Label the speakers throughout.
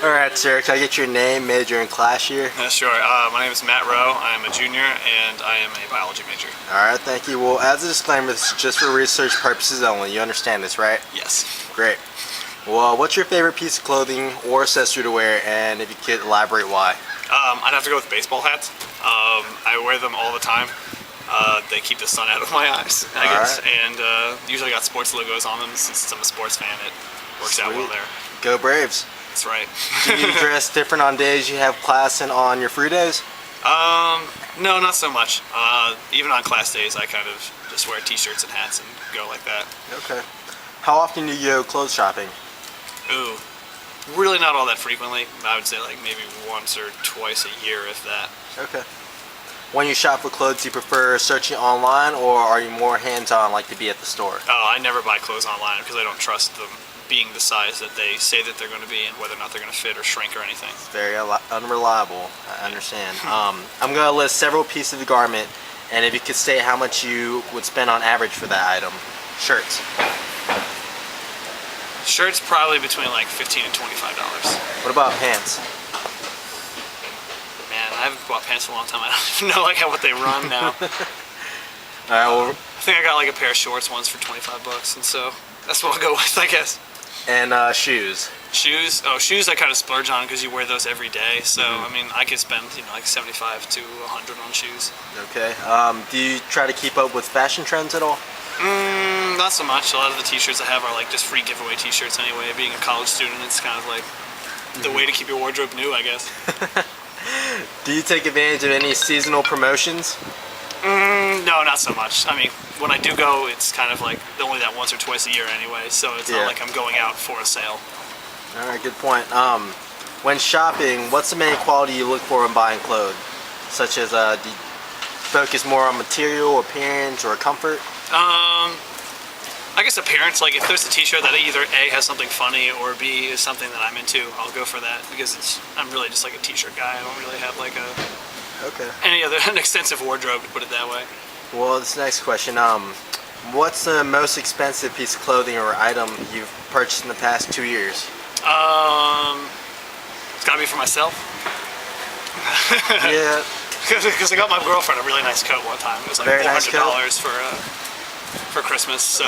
Speaker 1: Alright, sir, can I get your name, major, and class year?
Speaker 2: Sure. My name is Matt Rowe. I'm a junior, and I am a biology major.
Speaker 1: Alright, thank you. Well, as a disclaimer, this is just for research purposes only. You understand this, right?
Speaker 2: Yes.
Speaker 1: Great. Well, what's your favorite piece of clothing or accessory to wear, and if you could elaborate why?
Speaker 2: I'd have to go with baseball hats. I wear them all the time. They keep the sun out of my eyes, I guess. And usually got sports logos on them. Since I'm a sports fan, it works out well there.
Speaker 1: Go Braves.
Speaker 2: That's right.
Speaker 1: Do you dress different on days you have class and on your free days?
Speaker 2: No, not so much. Even on class days, I kind of just wear t-shirts and hats and go like that.
Speaker 1: Okay. How often do you go clothes shopping?
Speaker 2: Ooh, really not all that frequently. I would say like maybe once or twice a year, if that.
Speaker 1: Okay. When you shop for clothes, do you prefer searching online, or are you more hands-on, like to be at the store?
Speaker 2: Oh, I never buy clothes online because I don't trust them being the size that they say that they're going to be and whether or not they're going to fit or shrink or anything.
Speaker 1: It's very unreliable, I understand. I'm going to list several pieces of garment, and if you could say how much you would spend on average for that item. Shirts.
Speaker 2: Shirts probably between like $15 and $25.
Speaker 1: What about pants?
Speaker 2: Man, I haven't bought pants in a long time. I don't even know like what they run now.
Speaker 1: Alright, well,
Speaker 2: I think I got like a pair of shorts once for $25, and so that's what I'll go with, I guess.
Speaker 1: And shoes.
Speaker 2: Shoes? Oh, shoes I kind of splurge on because you wear those every day. So, I mean, I could spend, like 75 to 100 on shoes.
Speaker 1: Okay. Do you try to keep up with fashion trends at all?
Speaker 2: Not so much. A lot of the t-shirts I have are like just free giveaway t-shirts anyway. Being a college student, it's kind of like the way to keep your wardrobe new, I guess.
Speaker 1: Do you take advantage of any seasonal promotions?
Speaker 2: No, not so much. I mean, when I do go, it's kind of like only that once or twice a year anyway, so it's not like I'm going out for a sale.
Speaker 1: Alright, good point. When shopping, what's the main quality you look for in buying clothes? Such as, do you focus more on material, appearance, or comfort?
Speaker 2: I guess appearance. Like if there's a t-shirt that either A has something funny or B is something that I'm into, I'll go for that because I'm really just like a t-shirt guy. I don't really have like an extensive wardrobe, to put it that way.
Speaker 1: Well, this next question, what's the most expensive piece of clothing or item you've purchased in the past 2 years?
Speaker 2: It's gotta be for myself.
Speaker 1: Yeah.
Speaker 2: Because I got my girlfriend a really nice coat one time. It was like $400 for Christmas. So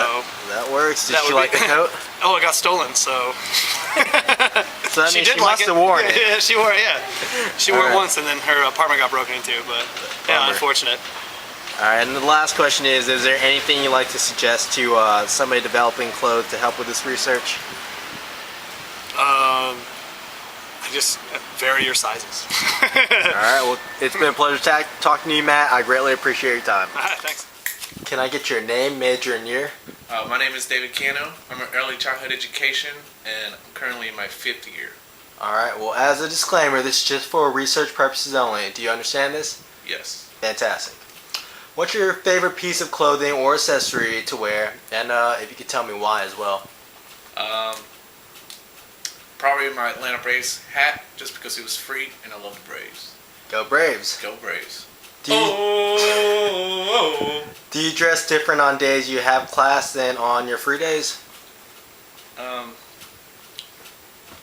Speaker 1: that works. Did she like the coat?
Speaker 2: Oh, it got stolen. So.
Speaker 1: So that means she must have worn it.
Speaker 2: Yeah, she wore it. Yeah, she wore it once, and then her apartment got broken into. But yeah, unfortunate.
Speaker 1: All right, and the last question is there anything you'd like to suggest to somebody developing clothes to help with this research?
Speaker 2: Just vary your sizes.
Speaker 1: Alright, well, it's been a pleasure talking to you, Matt. I greatly appreciate your time.
Speaker 2: Thanks.
Speaker 1: Can I get your name, major, and year?
Speaker 3: My name is David Cano. I'm an early childhood education, and I'm currently in my 5th year.
Speaker 1: Alright, well, as a disclaimer, this is just for research purposes only. Do you understand this?
Speaker 3: Yes.
Speaker 1: Fantastic. What's your favorite piece of clothing or accessory to wear? And if you could tell me why as well.
Speaker 3: Probably my Atlanta Braves hat, just because it was free, and I love the Braves.
Speaker 1: Go Braves.
Speaker 3: Go Braves.
Speaker 1: Do you dress different on days you have class than on your free days?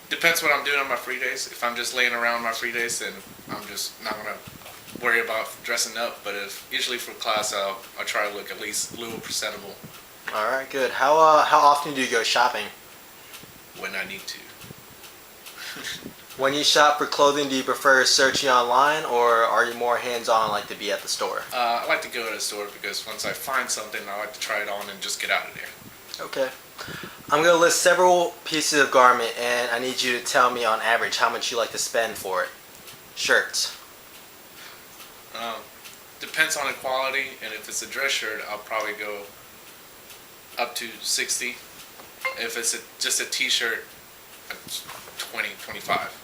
Speaker 3: Depends what I'm doing on my free days. If I'm just laying around on my free days, then I'm just not going to worry about dressing up. But usually for class, I'll try to look at least a little presentable.
Speaker 1: Alright, good. How often do you go shopping?
Speaker 3: When I need to.
Speaker 1: When you shop for clothing, do you prefer searching online, or are you more hands-on, like to be at the store?
Speaker 3: I like to go to the store because once I find something, I like to try it on and just get out of there.
Speaker 1: Okay. I'm going to list several pieces of garment, and I need you to tell me on average how much you like to spend for it. Shirts.
Speaker 3: Depends on the quality, and if it's a dress shirt, I'll probably go up to 60. If it's just a t-shirt, 20, 25.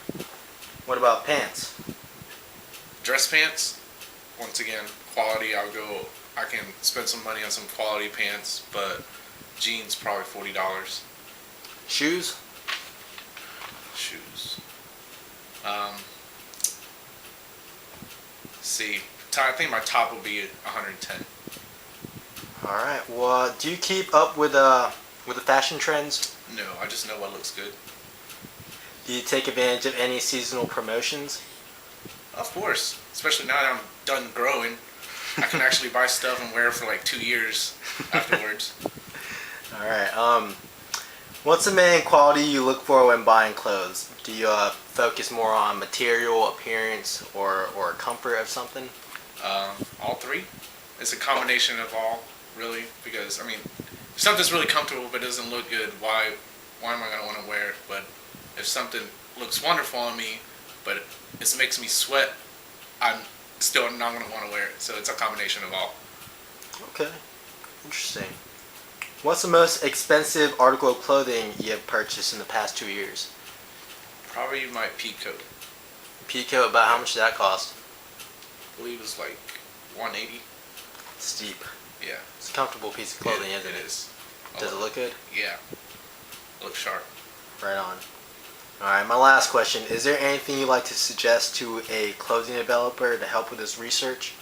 Speaker 1: What about pants?
Speaker 3: Dress pants, once again, quality, I can spend some money on some quality pants, but jeans probably $40.
Speaker 1: Shoes?
Speaker 3: Shoes. See, I think my top will be 110.
Speaker 1: Alright, well, do you keep up with the fashion trends?
Speaker 3: No, I just know what looks good.
Speaker 1: Do you take advantage of any seasonal promotions?
Speaker 3: Of course, especially now that I'm done growing, I can actually buy stuff and wear it for like 2 years afterwards.
Speaker 1: All right. What's the main quality you look for when buying clothes? Do you focus more on material, appearance, or comfort of something?
Speaker 3: All three. It's a combination of all, really, because I mean, if something's really comfortable but doesn't look good, why am I gonna want to wear it? But if something looks wonderful on me, but it makes me sweat, I'm still not gonna want to wear it. So it's a combination of all.
Speaker 1: Okay, interesting. What's the most expensive article of clothing you have purchased in the past 2 years?
Speaker 3: Probably my pea coat.
Speaker 1: Peacoat, about how much did that cost?
Speaker 3: I believe it was like 180.
Speaker 1: Steep.
Speaker 3: Yeah.
Speaker 1: It's a comfortable piece of clothing, isn't it?
Speaker 3: It is.
Speaker 1: Does it look good?
Speaker 3: Yeah. Look sharp.
Speaker 1: Right on. Alright, my last question. Is there anything you'd like to suggest to a clothing developer to help with this research?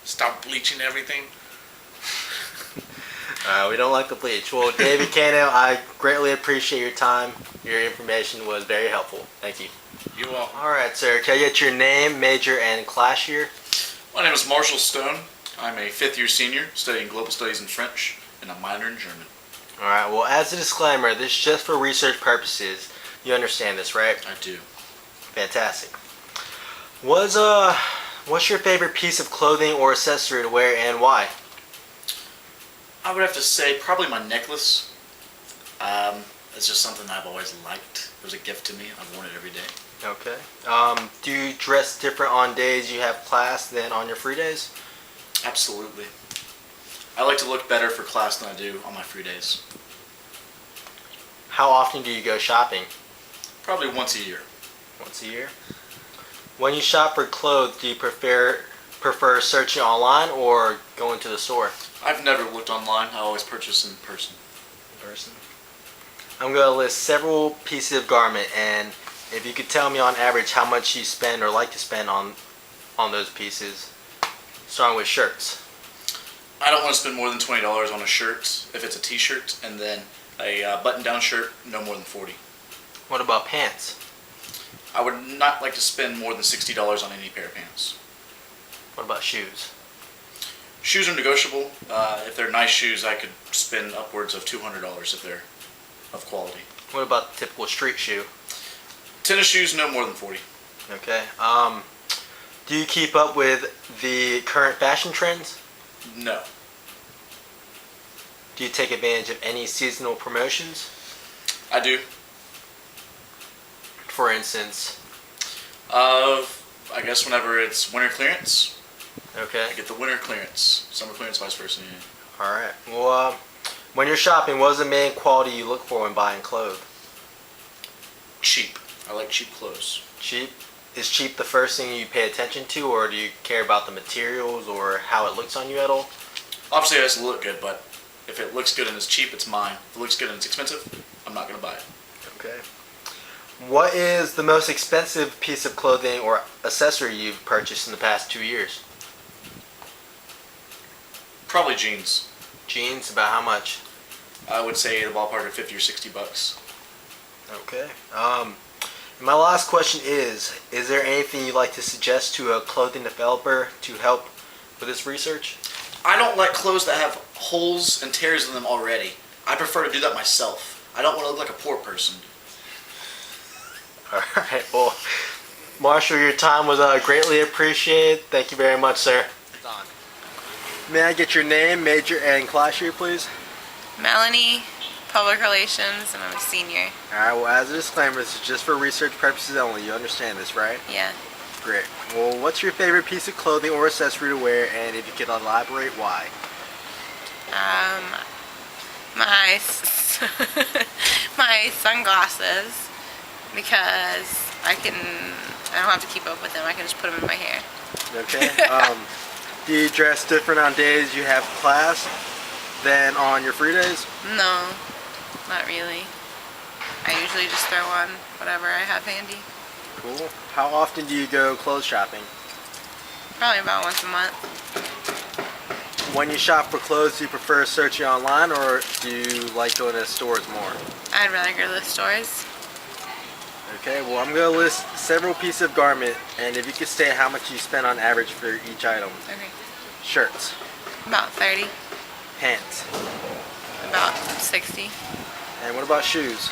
Speaker 3: Stop bleaching everything.
Speaker 1: We don't like the bleach. Well, David Cano, I greatly appreciate your time. Your information was very helpful. Thank you.
Speaker 3: You're welcome.
Speaker 1: Alright, sir. Can I get your name, major, and class year?
Speaker 4: My name is Marshall Stone. I'm a fifth-year senior studying global studies and French, and a minor in German.
Speaker 1: Alright, well, as a disclaimer, this is just for research purposes. You understand this, right?
Speaker 4: I do.
Speaker 1: Fantastic. What's your favorite piece of clothing or accessory to wear and why?
Speaker 4: I would have to say probably my necklace. It's just something I've always liked. It was a gift to me. I've worn it every day.
Speaker 1: Okay. Do you dress different on days you have class than on your free days?
Speaker 4: Absolutely. I like to look better for class than I do on my free days.
Speaker 1: How often do you go shopping?
Speaker 4: Probably once a year.
Speaker 1: Once a year. When you shop for clothes, do you prefer searching online or going to the store?
Speaker 4: I've never looked online. I always purchase in person.
Speaker 1: In person. I'm going to list several pieces of garment, and if you could tell me on average how much you spend or like to spend on those pieces, starting with shirts.
Speaker 4: I don't want to spend more than $20 on a shirt if it's a t-shirt, and then a button-down shirt, no more than $40.
Speaker 1: What about pants?
Speaker 4: I would not like to spend more than $60 on any pair of pants.
Speaker 1: What about shoes?
Speaker 4: Shoes are negotiable. If they're nice shoes, I could spend upwards of $200 if they're of quality.
Speaker 1: What about the typical street shoe?
Speaker 4: Tennis shoes, no more than $40.
Speaker 1: Okay. Do you keep up with the current fashion trends?
Speaker 4: No.
Speaker 1: Do you take advantage of any seasonal promotions?
Speaker 4: I do.
Speaker 1: For instance?
Speaker 4: I guess whenever it's winter clearance,
Speaker 1: Okay.
Speaker 4: I get the winter clearance. Summer clearance, vice versa. Yeah.
Speaker 1: Alright. Well, when you're shopping, what is the main quality you look for when buying clothes?
Speaker 4: Cheap. I like cheap clothes.
Speaker 1: Cheap? Is cheap the first thing you pay attention to, or do you care about the materials or how it looks on you at all?
Speaker 4: Obviously, it has to look good, but if it looks good and it's cheap, it's mine. If it looks good and it's expensive, I'm not going to buy it.
Speaker 1: Okay. What is the most expensive piece of clothing or accessory you've purchased in the past 2 years?
Speaker 4: Probably jeans.
Speaker 1: Jeans, about how much?
Speaker 4: I would say the ballpark of $50 or $60.
Speaker 1: Okay. My last question is there anything you'd like to suggest to a clothing developer to help with this research?
Speaker 4: I don't like clothes that have holes and tears in them already. I prefer to do that myself. I don't want to look like a poor person.
Speaker 1: Alright, well, Marshall, your time was greatly appreciated. Thank you very much, sir. Don. May I get your name, major, and class year, please?
Speaker 5: Melanie, Public Relations, and I'm a senior.
Speaker 1: Alright, well, as a disclaimer, this is just for research purposes only. You understand this, right?
Speaker 5: Yeah.
Speaker 1: Great. Well, what's your favorite piece of clothing or accessory to wear, and if you could elaborate, why?
Speaker 5: My my sunglasses, because I don't have to keep up with them. I can just put them in my hair.
Speaker 1: Okay. Do you dress different on days you have class than on your free days?
Speaker 5: No, not really. I usually just throw on whatever I have handy.
Speaker 1: Cool. How often do you go clothes shopping?
Speaker 5: Probably about once a month.
Speaker 1: When you shop for clothes, do you prefer searching online or do you like going to stores more?
Speaker 5: I'd rather go to the stores.
Speaker 1: Okay, well I'm going to list several pieces of garment, and if you could state how much you spend on average for each item.
Speaker 5: Okay.
Speaker 1: Shirts,
Speaker 5: About 30.
Speaker 1: pants,
Speaker 5: About 60.
Speaker 1: and what about shoes?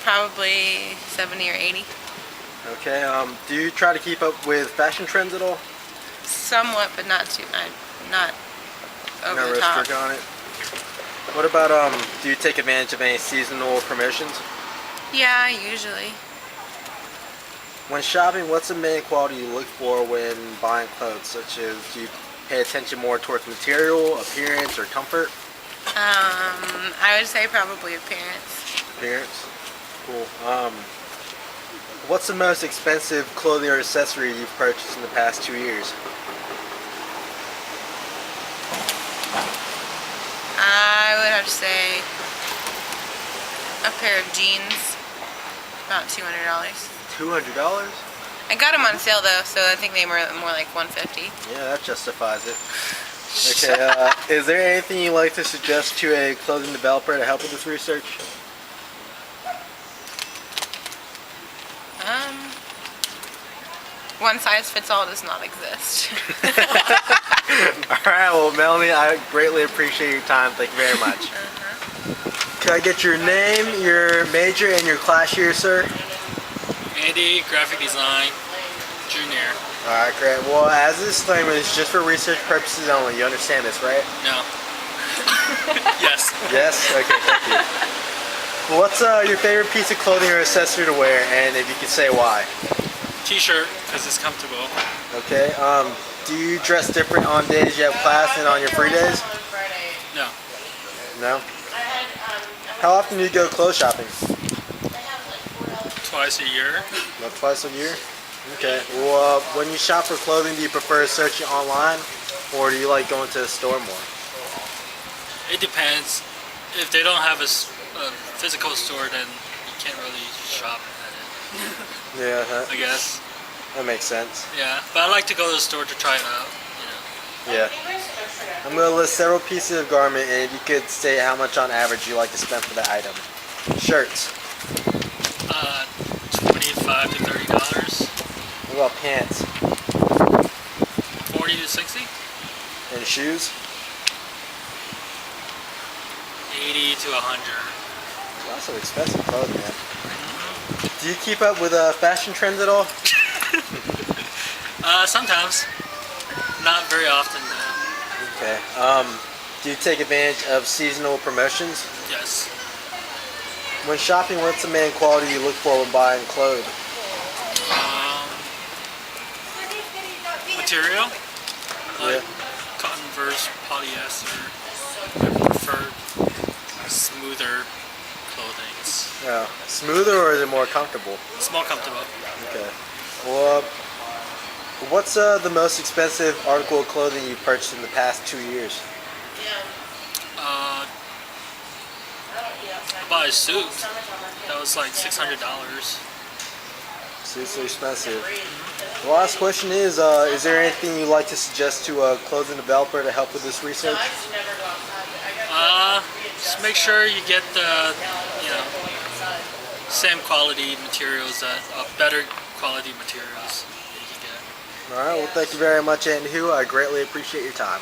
Speaker 5: Probably 70 or 80.
Speaker 1: Okay, do you try to keep up with fashion trends at all?
Speaker 5: Somewhat, but not too much. Not over
Speaker 1: No
Speaker 5: the top.
Speaker 1: restrict on it. What about, do you take advantage of any seasonal promotions?
Speaker 5: Yeah, usually.
Speaker 1: When shopping, what's the main quality you look for when buying clothes? Such as, do you pay attention more towards material, appearance, or comfort?
Speaker 5: I would say probably appearance.
Speaker 1: Appearance. Cool. What's the most expensive clothing or accessory you've purchased in the past 2 years?
Speaker 5: I would have to say a pair of jeans. About $200.
Speaker 1: $200?
Speaker 5: I got them on sale though, so I think they were more like $150.
Speaker 1: Yeah, that justifies it. Okay, is there anything you'd like to suggest to a clothing developer to help with this research?
Speaker 5: One size fits all does not exist.
Speaker 1: Alright, well Melanie, I greatly appreciate your time. Thank you very much. Can I get your name, your major, and your class year, sir?
Speaker 2: Andy, graphic design, junior.
Speaker 1: Alright, great. Well, as a disclaimer, this is just for research purposes only. You understand this, right?
Speaker 2: No. Yes.
Speaker 1: Yes? Okay, thank you. Well, what's your favorite piece of clothing or accessory to wear, and if you could say why?
Speaker 2: T-shirt, because it's comfortable.
Speaker 1: Okay, do you dress different on days you have class and on your free days?
Speaker 2: No.
Speaker 1: No? How often do you go clothes shopping?
Speaker 2: Twice a year.
Speaker 1: About twice a year? Okay. Well, when you shop for clothing, do you prefer searching online, or do you like going to the store more?
Speaker 2: It depends. If they don't have a physical store, then you can't really shop at it,
Speaker 1: Yeah,
Speaker 2: I guess.
Speaker 1: that makes sense.
Speaker 2: Yeah, but I like to go to the store to try it out,
Speaker 1: Yeah. I'm going to list several pieces of garment, and if you could say how much on average you like to spend for that item. Shirts.
Speaker 2: $25 to $30.
Speaker 1: What about pants?
Speaker 2: 40 to 60.
Speaker 1: And shoes?
Speaker 2: 80 to 100.
Speaker 1: Lots of expensive clothes, man. Do you keep up with fashion trends at all?
Speaker 2: Sometimes. Not very often, though.
Speaker 1: Okay. Do you take advantage of seasonal promotions?
Speaker 2: Yes.
Speaker 1: When shopping, what's the main quality you look for when buying clothes?
Speaker 2: Material? Like
Speaker 1: Yeah.
Speaker 2: cotton versus polyester. I prefer smoother clothing.
Speaker 1: Yeah. Smoother, or is it more comfortable?
Speaker 2: It's more comfortable.
Speaker 1: Okay. Well, what's the most expensive article of clothing you've purchased in the past 2 years?
Speaker 2: I bought a suit. That was like $600.
Speaker 1: Suits are expensive. The last question is there anything you'd like to suggest to a clothing developer to help with this research?
Speaker 2: Just make sure you get the, same quality materials, better quality materials that you can get.
Speaker 1: Alright, well thank you very much, Andy Hu. I greatly appreciate your time.